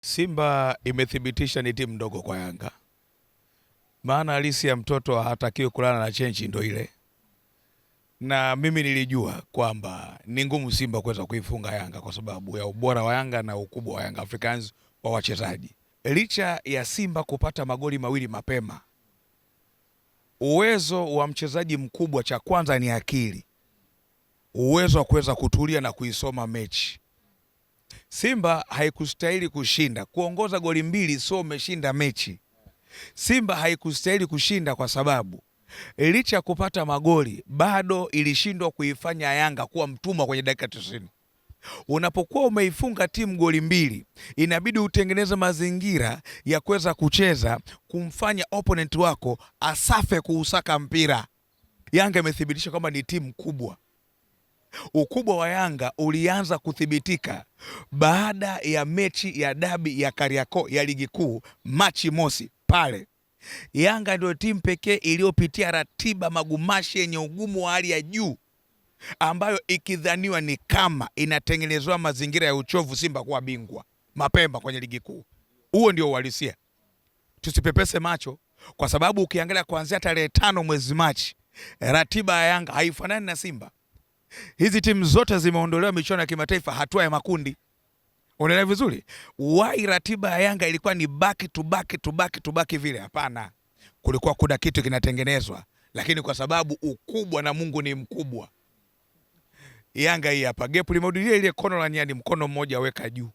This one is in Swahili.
Simba imethibitisha ni timu ndogo kwa Yanga. Maana halisi ya mtoto hatakiwi kulala na chenchi ndo ile. Na mimi nilijua kwamba ni ngumu Simba kuweza kuifunga Yanga kwa sababu ya ubora wa Yanga na ukubwa wa Yanga Africans wa wachezaji. Licha ya Simba kupata magoli mawili mapema, uwezo wa mchezaji mkubwa cha kwanza ni akili. Uwezo wa kuweza kutulia na kuisoma mechi. Simba haikustahili kushinda. Kuongoza goli mbili sio umeshinda mechi. Simba haikustahili kushinda kwa sababu licha ya kupata magoli bado ilishindwa kuifanya Yanga kuwa mtumwa kwenye dakika 90. Unapokuwa umeifunga timu goli mbili, inabidi utengeneze mazingira ya kuweza kucheza kumfanya opponent wako asafe kuusaka mpira. Yanga imethibitisha kwamba ni timu kubwa. Ukubwa wa Yanga ulianza kuthibitika baada ya mechi ya dabi ya Kariakoo ya ligi kuu Machi mosi. Pale Yanga ndio timu pekee iliyopitia ratiba magumashi yenye ugumu wa hali ya juu, ambayo ikidhaniwa ni kama inatengenezwa mazingira ya uchovu Simba kuwa bingwa mapema kwenye ligi kuu. Huo ndio uhalisia. Tusipepese macho, kwa sababu ukiangalia kuanzia tarehe 5 mwezi Machi, ratiba ya Yanga haifanani na Simba. Hizi timu zote zimeondolewa michuano ya kimataifa hatua ya makundi. Unaelewa vizuri? Why ratiba ya Yanga ilikuwa ni back to back vile? Hapana. Kulikuwa kuna kitu kinatengenezwa, lakini kwa sababu ukubwa na Mungu ni mkubwa. Yanga hii hapa gap limerudia ile kono la nyani, mkono mmoja weka juu.